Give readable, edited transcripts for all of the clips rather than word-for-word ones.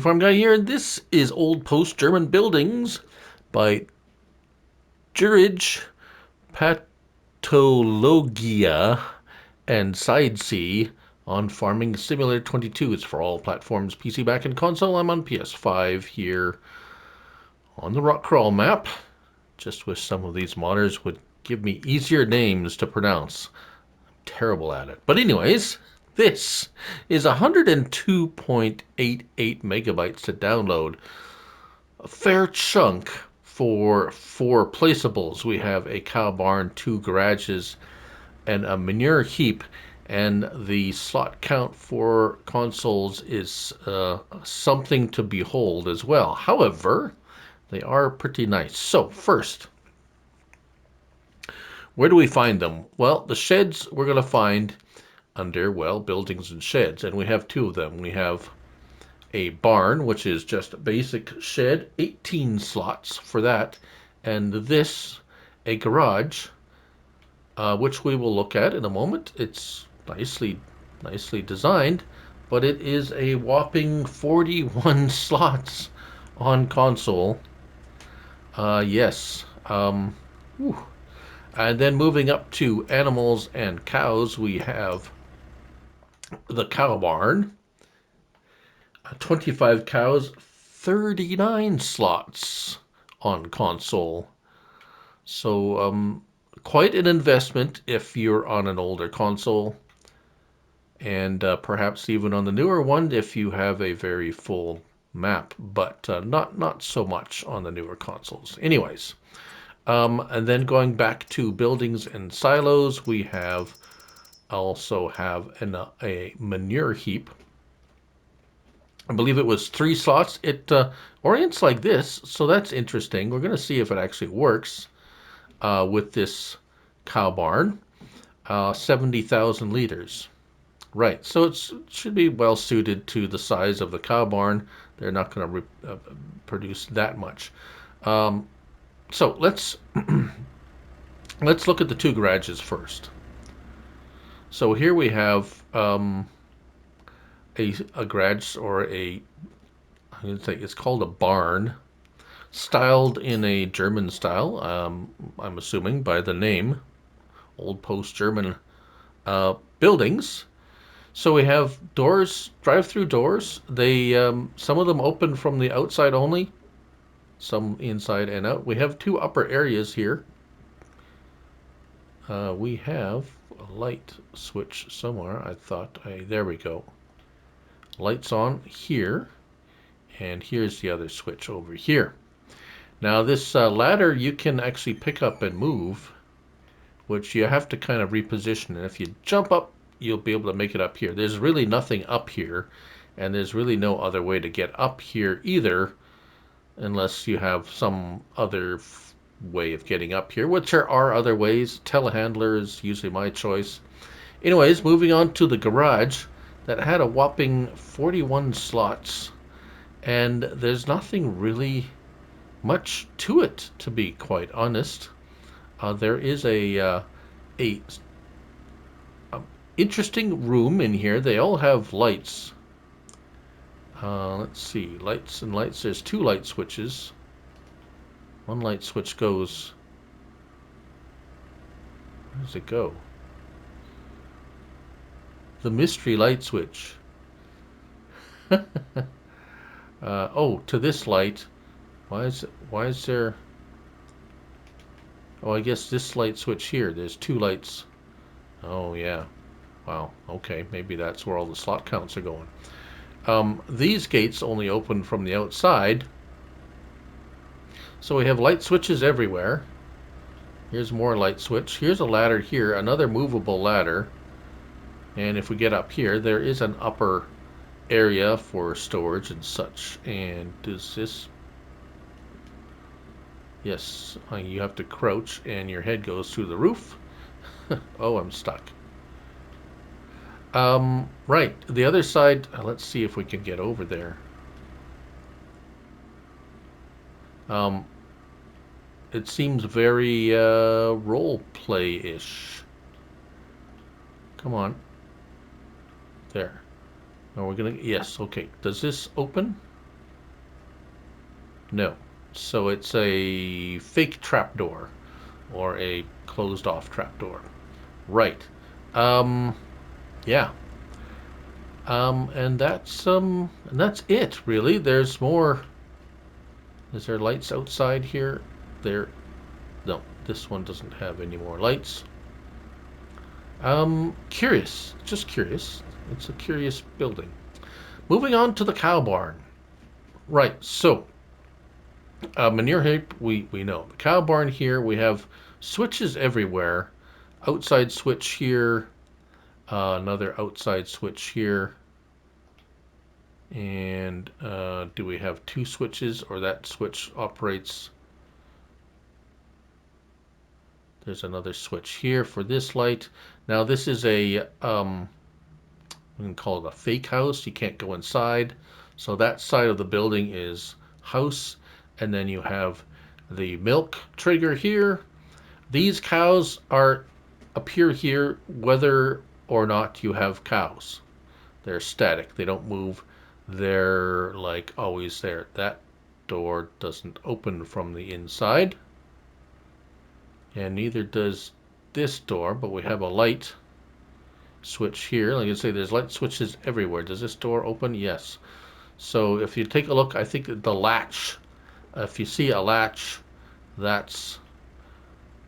Farm Guy here, and this is Old Post-German Buildings by Jurij, Pathologia, and SideCee on Farming Simulator 22. It's for all platforms, PC, Mac, and console. I'm on PS5 here on the Rock Crawl map. Just wish some of these modders would give me easier names to pronounce. I'm terrible at it. But anyways, this is 102.88 megabytes to download. A fair chunk for 4 placeables. We have a cow barn, 2 garages, and a manure heap. And the slot count for consoles is something to behold as well. However, they are pretty nice. So first, where do we find them? Well, the sheds we're going to find under, well, buildings and sheds. And we have 2 of them. We have a barn, which is just a basic shed, 18 slots for that. And this, a garage, which we will look at in a moment. It's nicely designed, but it is a whopping 41 slots on console. Yes. And then moving up to animals and cows, we have the cow barn. 25 cows, 39 slots on console. So quite an investment if you're on an older console, and perhaps even on the newer one if you have a very full map, but not so much on the newer consoles. Anyways, and then going back to buildings and silos, we also have a manure heap. I believe it was 3 slots. It orients like this, so that's interesting. We're going to see if it actually works with this cow barn. 70,000 liters. Right, so it should be well suited to the size of the cow barn. They're not going to produce that much. So let's let's look at the 2 garages first. So here we have a garage, or it's called a barn, styled in a German style. I'm assuming by the name, Old Post-German buildings. So we have doors, drive-through doors. They some of them open from the outside only, some inside and out. We have 2 upper areas here. We have a light switch somewhere. I thought, there we go. Lights on here, and here's the other switch over here. Now this ladder you can actually pick up and move, which you have to kind of reposition, and if you jump up, you'll be able to make it up here. There's really nothing up here, and there's really no other way to get up here either, unless you have some other way of getting up here, which there are other ways. Telehandler is usually my choice. Anyways, moving on to the garage that had a whopping 41 slots, and there's nothing really much to it, to be quite honest. There is a interesting room in here. They all have lights. Let's see, lights and lights. There's 2 light switches. One light switch goes, where does it go? The mystery light switch. Oh, to this light. Why is there? Oh, I guess this light switch here. There's 2 lights. Oh yeah. Wow. Okay, maybe that's where all the slot counts are going. These gates only open from the outside. So we have light switches everywhere. Here's more light switch. Here's a ladder here, another movable ladder. And if we get up here, there is an upper area for storage and such. And does this... Yes, you have to crouch and your head goes through the roof. Oh, I'm stuck. Right, the other side, let's see if we can get over there. It seems very role-play-ish. Come on. There. Now we're gonna, yes, okay. Does this open? No. So it's a fake trapdoor or a closed off trapdoor. Right. Um, yeah. And that's it really. There's more. Is there lights outside here? There. No, this one doesn't have any more lights. Curious. Just curious. It's a curious building. Moving on to the cow barn. Right. So, manure heap, we know. The cow barn here, we have switches everywhere. Outside switch here. Another outside switch here. And do we have two switches, or that switch operates? There's another switch here for this light. Now this is a, we can call it a fake house. You can't go inside. So that side of the building is house. And then you have the milk trigger here. These cows appear here whether or not you have cows. They're static. They don't move. They're like always there. That door doesn't open from the inside. And neither does this door, but we have a light switch here. Like I say, there's light switches everywhere. Does this door open? Yes. So if you take a look, I think the latch, if you see a latch, that's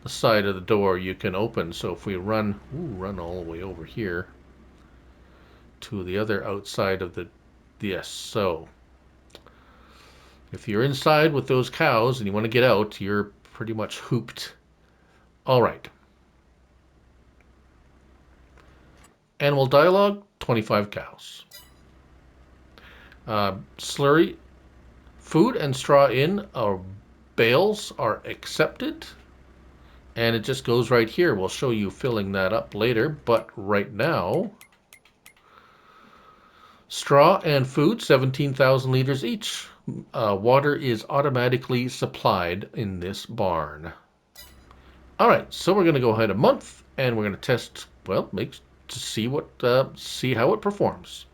the side of the door you can open. So if we run all the way over here to the other outside of the, yes, so if you're inside with those cows and you want to get out, you're pretty much hooped. All right. Animal dialogue, 25 cows. Slurry, food and straw in, or bales are accepted. And it just goes right here. We'll show you filling that up later, but right now, straw and food, 17,000 liters each. Water is automatically supplied in this barn. All right, so we're going to go ahead a month, and we're going to test, well, to see how it performs.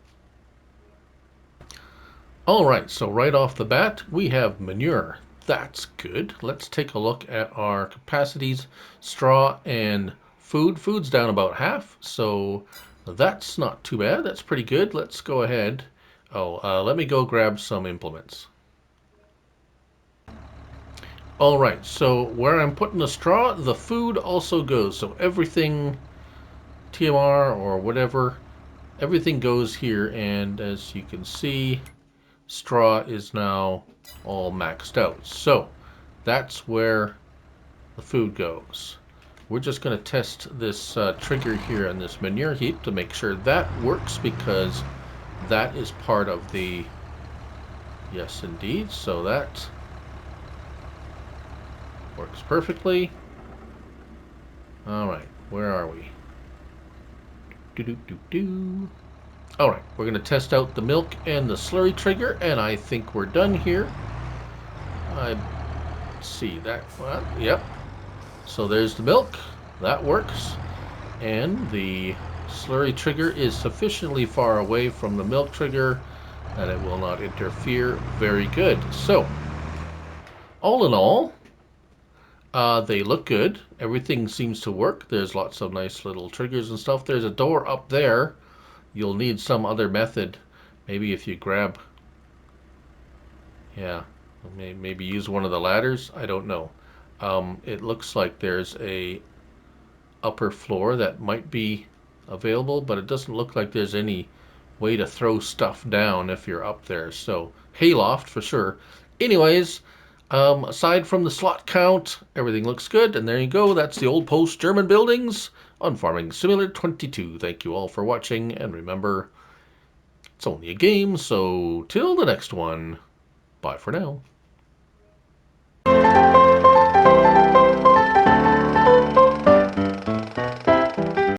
All right, so right off the bat, we have manure. That's good. Let's take a look at our capacities. Straw and food. Food's down about half, so that's not too bad. That's pretty good. Let's go ahead. Let me go grab some implements. All right, so where I'm putting the straw, the food also goes. So everything, TMR or whatever, everything goes here. And as you can see, straw is now all maxed out. So that's where the food goes. We're just going to test this trigger here on this manure heap to make sure that works, because that is part of the, yes indeed, so that works perfectly. All right, where are we? All right, we're going to test out the milk and the slurry trigger, and I think we're done here. I see that. Well, yep. So there's the milk. That works. And the slurry trigger is sufficiently far away from the milk trigger that it will not interfere. Very good. So, all in all, they look good. Everything seems to work. There's lots of nice little triggers and stuff. There's a door up there. You'll need some other method. Maybe if you grab, yeah, maybe use one of the ladders. I don't know. It looks like there's a upper floor that might be available, but it doesn't look like there's any way to throw stuff down if you're up there. So hayloft for sure. Anyways, aside from the slot count, everything looks good. And there you go. That's the Old Post German buildings on Farming Simulator 22. Thank you all for watching, and remember, it's only a game, so till the next one, bye for now.